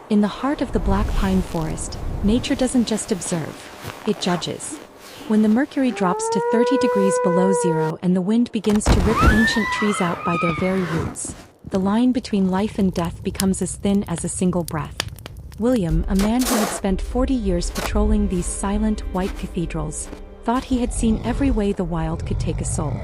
In the heart of the Black Pine Forest, nature doesn't just observe, it judges. When the mercury drops to 30 degrees below zero and the wind begins to rip ancient trees out by their very roots, the line between life and death becomes as thin as a single breath. William, a man who had spent 40 years patrolling these silent, white cathedrals, thought he had seen every way the wild could take a soul.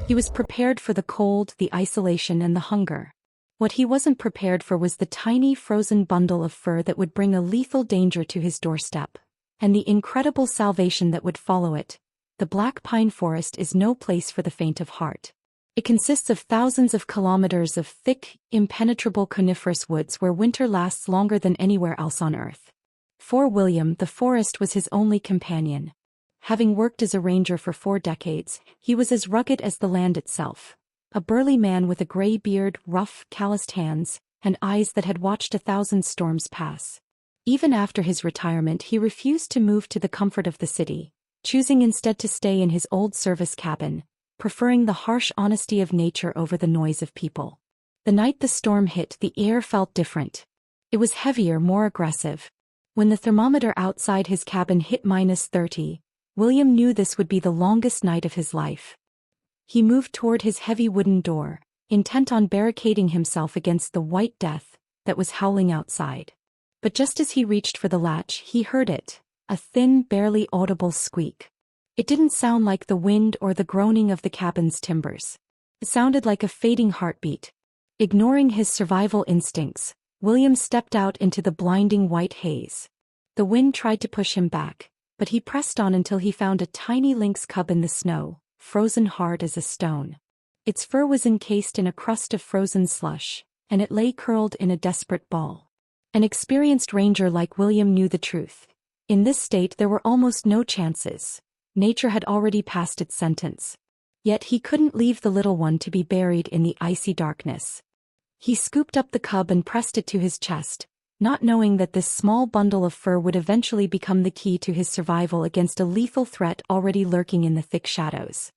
He was prepared for the cold, the isolation, and the hunger. What he wasn't prepared for was the tiny frozen bundle of fur that would bring a lethal danger to his doorstep, and the incredible salvation that would follow it. The Black Pine Forest is no place for the faint of heart. It consists of thousands of kilometers of thick, impenetrable coniferous woods where winter lasts longer than anywhere else on Earth. For William, the forest was his only companion. Having worked as a ranger for 4 decades, he was as rugged as the land itself. A burly man with a gray beard, rough, calloused hands, and eyes that had watched 1,000 storms pass. Even after his retirement, he refused to move to the comfort of the city, choosing instead to stay in his old service cabin, preferring the harsh honesty of nature over the noise of people. The night the storm hit, the air felt different. It was heavier, more aggressive. When the thermometer outside his cabin hit -30, William knew this would be the longest night of his life. He moved toward his heavy wooden door, intent on barricading himself against the white death that was howling outside. But just as he reached for the latch, he heard it, a thin, barely audible squeak. It didn't sound like the wind or the groaning of the cabin's timbers. It sounded like a fading heartbeat. Ignoring his survival instincts, William stepped out into the blinding white haze. The wind tried to push him back, but he pressed on until he found a tiny lynx cub in the snow, frozen hard as a stone. Its fur was encased in a crust of frozen slush, and it lay curled in a desperate ball. An experienced ranger like William knew the truth. In this state there were almost no chances. Nature had already passed its sentence. Yet he couldn't leave the little one to be buried in the icy darkness. He scooped up the cub and pressed it to his chest, not knowing that this small bundle of fur would eventually become the key to his survival against a lethal threat already lurking in the thick shadows.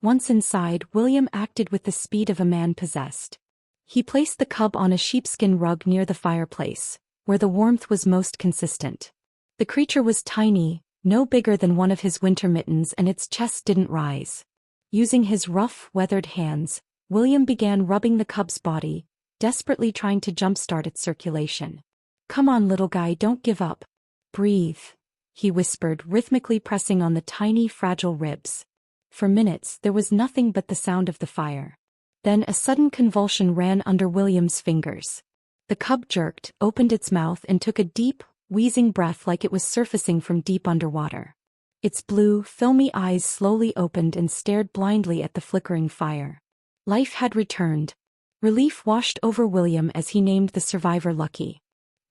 Once inside, William acted with the speed of a man possessed. He placed the cub on a sheepskin rug near the fireplace, where the warmth was most consistent. The creature was tiny, no bigger than one of his winter mittens, and its chest didn't rise. Using his rough, weathered hands, William began rubbing the cub's body, desperately trying to jumpstart its circulation. "Come on, little guy, don't give up. Breathe," he whispered, rhythmically pressing on the tiny, fragile ribs. For minutes, there was nothing but the sound of the fire. Then a sudden convulsion ran under William's fingers. The cub jerked, opened its mouth, and took a deep, wheezing breath like it was surfacing from deep underwater. Its blue, filmy eyes slowly opened and stared blindly at the flickering fire. Life had returned. Relief washed over William as he named the survivor Lucky.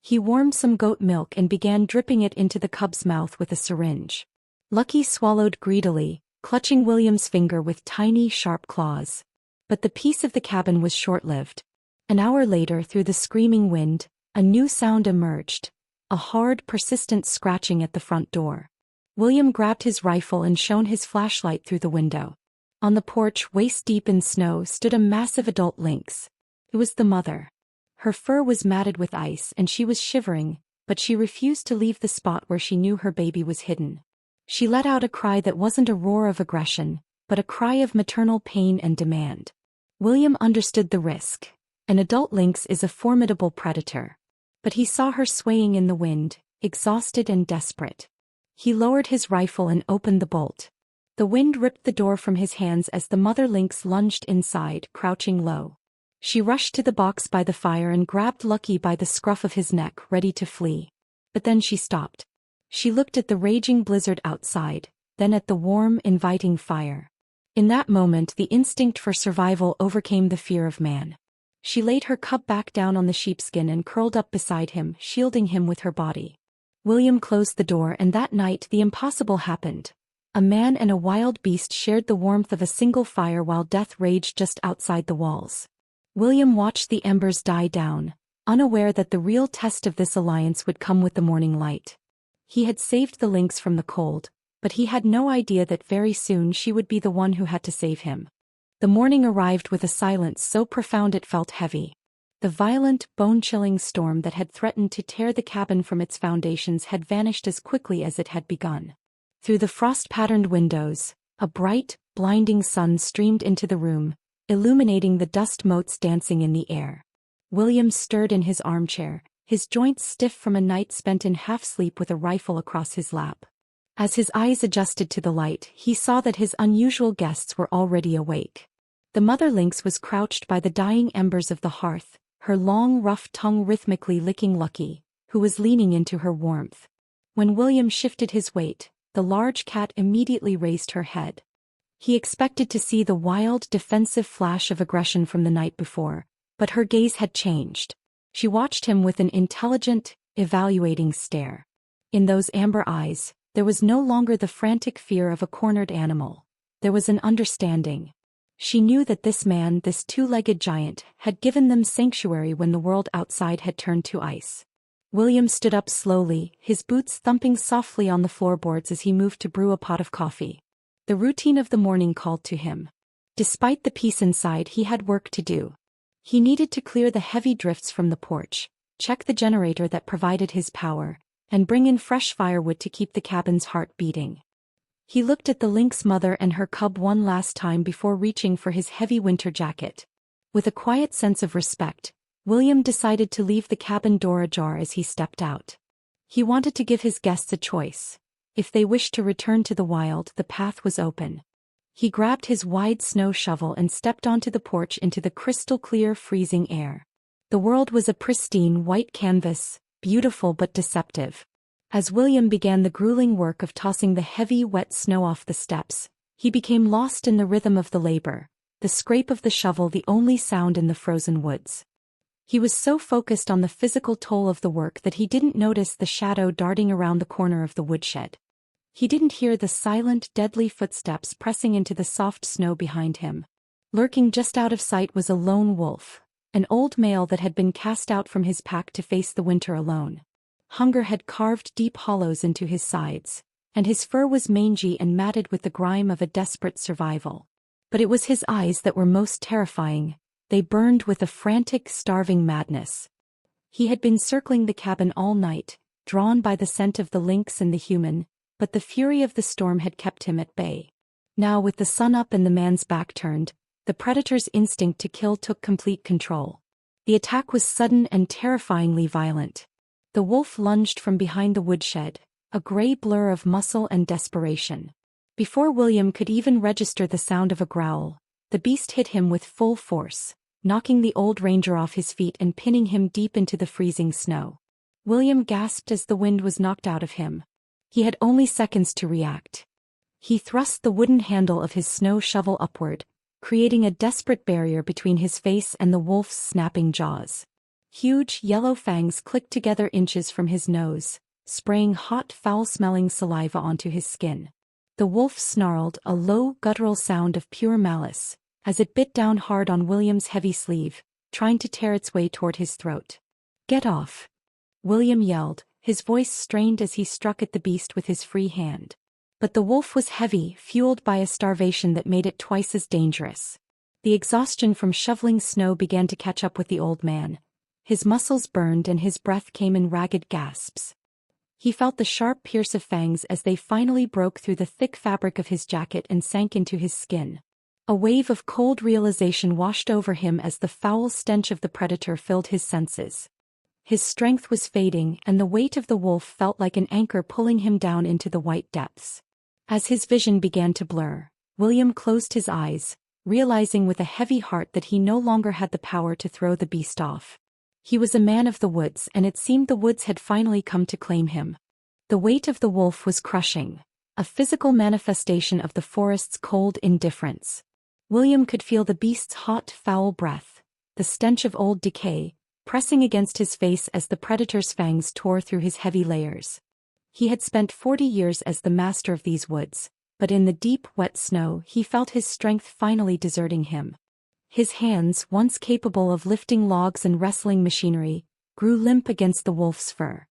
He warmed some goat milk and began dripping it into the cub's mouth with a syringe. Lucky swallowed greedily, clutching William's finger with tiny, sharp claws. But the peace of the cabin was short-lived. An hour later, through the screaming wind, a new sound emerged, a hard, persistent scratching at the front door. William grabbed his rifle and shone his flashlight through the window. On the porch, waist-deep in snow, stood a massive adult lynx. It was the mother. Her fur was matted with ice and she was shivering, but she refused to leave the spot where she knew her baby was hidden. She let out a cry that wasn't a roar of aggression, but a cry of maternal pain and demand. William understood the risk. An adult lynx is a formidable predator. But he saw her swaying in the wind, exhausted and desperate. He lowered his rifle and opened the bolt. The wind ripped the door from his hands as the mother lynx lunged inside, crouching low. She rushed to the box by the fire and grabbed Lucky by the scruff of his neck, ready to flee. But then she stopped. She looked at the raging blizzard outside, then at the warm, inviting fire. In that moment, the instinct for survival overcame the fear of man. She laid her cub back down on the sheepskin and curled up beside him, shielding him with her body. William closed the door, and that night the impossible happened. A man and a wild beast shared the warmth of a single fire while death raged just outside the walls. William watched the embers die down, unaware that the real test of this alliance would come with the morning light. He had saved the lynx from the cold, but he had no idea that very soon she would be the one who had to save him. The morning arrived with a silence so profound it felt heavy. The violent, bone-chilling storm that had threatened to tear the cabin from its foundations had vanished as quickly as it had begun. Through the frost-patterned windows, a bright, blinding sun streamed into the room, illuminating the dust motes dancing in the air. William stirred in his armchair, his joints stiff from a night spent in half-sleep with a rifle across his lap. As his eyes adjusted to the light, he saw that his unusual guests were already awake. The mother lynx was crouched by the dying embers of the hearth, her long rough tongue rhythmically licking Lucky, who was leaning into her warmth. When William shifted his weight, the large cat immediately raised her head. He expected to see the wild, defensive flash of aggression from the night before, but her gaze had changed. She watched him with an intelligent, evaluating stare. In those amber eyes, there was no longer the frantic fear of a cornered animal. There was an understanding. She knew that this man, this two-legged giant, had given them sanctuary when the world outside had turned to ice. William stood up slowly, his boots thumping softly on the floorboards as he moved to brew a pot of coffee. The routine of the morning called to him. Despite the peace inside, he had work to do. He needed to clear the heavy drifts from the porch, check the generator that provided his power, and bring in fresh firewood to keep the cabin's heart beating. He looked at the lynx mother and her cub one last time before reaching for his heavy winter jacket. With a quiet sense of respect, William decided to leave the cabin door ajar as he stepped out. He wanted to give his guests a choice. If they wished to return to the wild, the path was open. He grabbed his wide snow shovel and stepped onto the porch into the crystal-clear freezing air. The world was a pristine white canvas, beautiful but deceptive. As William began the grueling work of tossing the heavy, wet snow off the steps, he became lost in the rhythm of the labor, the scrape of the shovel the only sound in the frozen woods. He was so focused on the physical toll of the work that he didn't notice the shadow darting around the corner of the woodshed. He didn't hear the silent, deadly footsteps pressing into the soft snow behind him. Lurking just out of sight was a lone wolf, an old male that had been cast out from his pack to face the winter alone. Hunger had carved deep hollows into his sides, and his fur was mangy and matted with the grime of a desperate survival. But it was his eyes that were most terrifying. They burned with a frantic, starving madness. He had been circling the cabin all night, drawn by the scent of the lynx and the human, but the fury of the storm had kept him at bay. Now, with the sun up and the man's back turned, the predator's instinct to kill took complete control. The attack was sudden and terrifyingly violent. The wolf lunged from behind the woodshed, a gray blur of muscle and desperation. Before William could even register the sound of a growl, the beast hit him with full force, knocking the old ranger off his feet and pinning him deep into the freezing snow. William gasped as the wind was knocked out of him. He had only seconds to react. He thrust the wooden handle of his snow shovel upward, creating a desperate barrier between his face and the wolf's snapping jaws. Huge, yellow fangs clicked together inches from his nose, spraying hot, foul-smelling saliva onto his skin. The wolf snarled, a low, guttural sound of pure malice, as it bit down hard on William's heavy sleeve, trying to tear its way toward his throat. "Get off!" William yelled, his voice strained as he struck at the beast with his free hand. But the wolf was heavy, fueled by a starvation that made it twice as dangerous. The exhaustion from shoveling snow began to catch up with the old man. His muscles burned and his breath came in ragged gasps. He felt the sharp pierce of fangs as they finally broke through the thick fabric of his jacket and sank into his skin. A wave of cold realization washed over him as the foul stench of the predator filled his senses. His strength was fading, and the weight of the wolf felt like an anchor pulling him down into the white depths. As his vision began to blur, William closed his eyes, realizing with a heavy heart that he no longer had the power to throw the beast off. He was a man of the woods, and it seemed the woods had finally come to claim him. The weight of the wolf was crushing, a physical manifestation of the forest's cold indifference. William could feel the beast's hot, foul breath, the stench of old decay, pressing against his face as the predator's fangs tore through his heavy layers. He had spent 40 years as the master of these woods, but in the deep, wet snow he felt his strength finally deserting him. His hands, once capable of lifting logs and wrestling machinery, grew limp against the wolf's fur.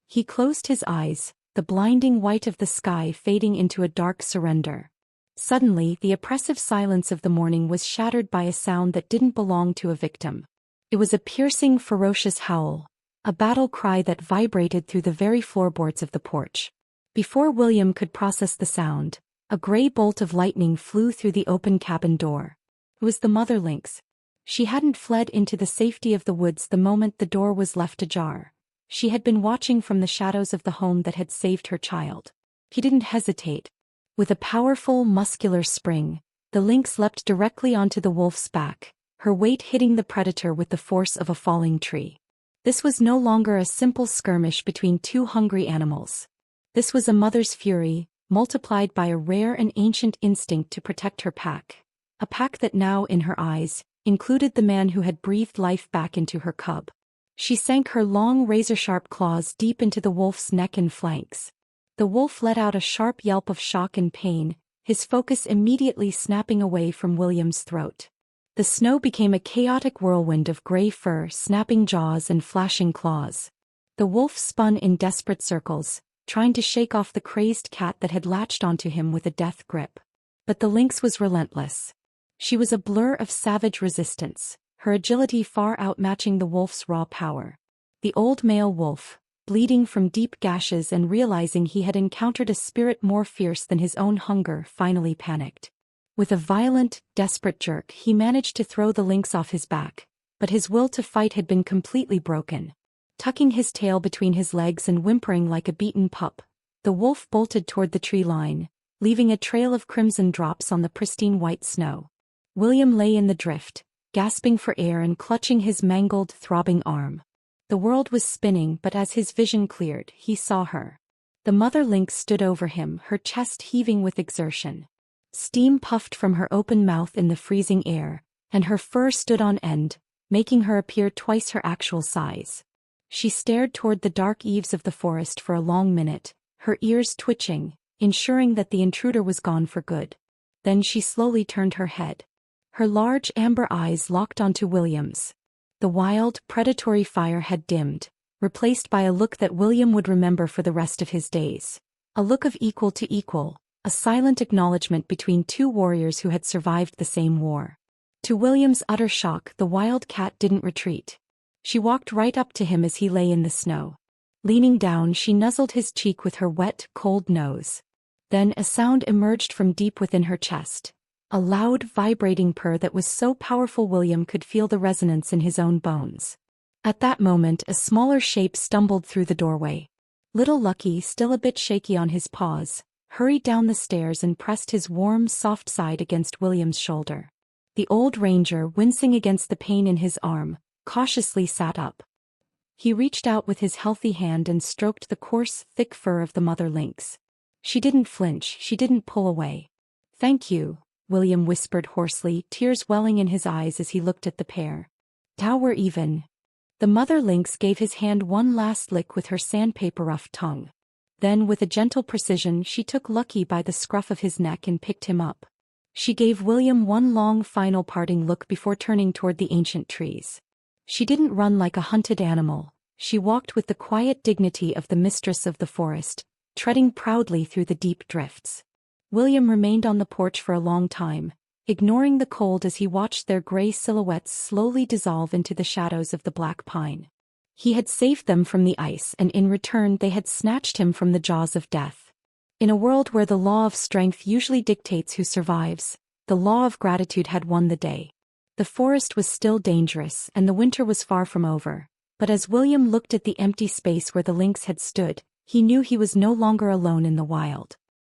He closed his eyes, the blinding white of the sky fading into a dark surrender. Suddenly, the oppressive silence of the morning was shattered by a sound that didn't belong to a victim. It was a piercing, ferocious howl, a battle cry that vibrated through the very floorboards of the porch. Before William could process the sound, a gray bolt of lightning flew through the open cabin door. It was the mother lynx. She hadn't fled into the safety of the woods the moment the door was left ajar. She had been watching from the shadows of the home that had saved her child. He didn't hesitate. With a powerful, muscular spring, the lynx leapt directly onto the wolf's back, her weight hitting the predator with the force of a falling tree. This was no longer a simple skirmish between two hungry animals. This was a mother's fury, multiplied by a rare and ancient instinct to protect her pack. A pack that now, in her eyes, included the man who had breathed life back into her cub. She sank her long razor-sharp claws deep into the wolf's neck and flanks. The wolf let out a sharp yelp of shock and pain, his focus immediately snapping away from William's throat. The snow became a chaotic whirlwind of gray fur, snapping jaws and flashing claws. The wolf spun in desperate circles, trying to shake off the crazed cat that had latched onto him with a death grip. But the lynx was relentless. She was a blur of savage resistance, her agility far outmatching the wolf's raw power. The old male wolf, bleeding from deep gashes and realizing he had encountered a spirit more fierce than his own hunger, finally panicked. With a violent, desperate jerk, he managed to throw the lynx off his back, but his will to fight had been completely broken. Tucking his tail between his legs and whimpering like a beaten pup, the wolf bolted toward the tree line, leaving a trail of crimson drops on the pristine white snow. William lay in the drift, gasping for air and clutching his mangled, throbbing arm. The world was spinning, but as his vision cleared, he saw her. The mother lynx stood over him, her chest heaving with exertion. Steam puffed from her open mouth in the freezing air, and her fur stood on end, making her appear twice her actual size. She stared toward the dark eaves of the forest for a long minute, her ears twitching, ensuring that the intruder was gone for good. Then she slowly turned her head. Her large amber eyes locked onto William's. The wild, predatory fire had dimmed, replaced by a look that William would remember for the rest of his days. A look of equal to equal, a silent acknowledgement between two warriors who had survived the same war. To William's utter shock, the wild cat didn't retreat. She walked right up to him as he lay in the snow. Leaning down, she nuzzled his cheek with her wet, cold nose. Then a sound emerged from deep within her chest. A loud, vibrating purr that was so powerful William could feel the resonance in his own bones. At that moment, a smaller shape stumbled through the doorway. Little Lucky, still a bit shaky on his paws, hurried down the stairs and pressed his warm, soft side against William's shoulder. The old ranger, wincing against the pain in his arm, cautiously sat up. He reached out with his healthy hand and stroked the coarse, thick fur of the mother lynx. She didn't flinch, she didn't pull away. "Thank you," William whispered hoarsely, tears welling in his eyes as he looked at the pair. "Now we're even." The mother lynx gave his hand one last lick with her sandpaper-rough tongue. Then, with a gentle precision, she took Lucky by the scruff of his neck and picked him up. She gave William one long, final parting look before turning toward the ancient trees. She didn't run like a hunted animal. She walked with the quiet dignity of the mistress of the forest, treading proudly through the deep drifts. William remained on the porch for a long time, ignoring the cold as he watched their gray silhouettes slowly dissolve into the shadows of the black pine. He had saved them from the ice, and in return they had snatched him from the jaws of death. In a world where the law of strength usually dictates who survives, the law of gratitude had won the day. The forest was still dangerous, and the winter was far from over, but as William looked at the empty space where the lynx had stood, he knew he was no longer alone in the wild.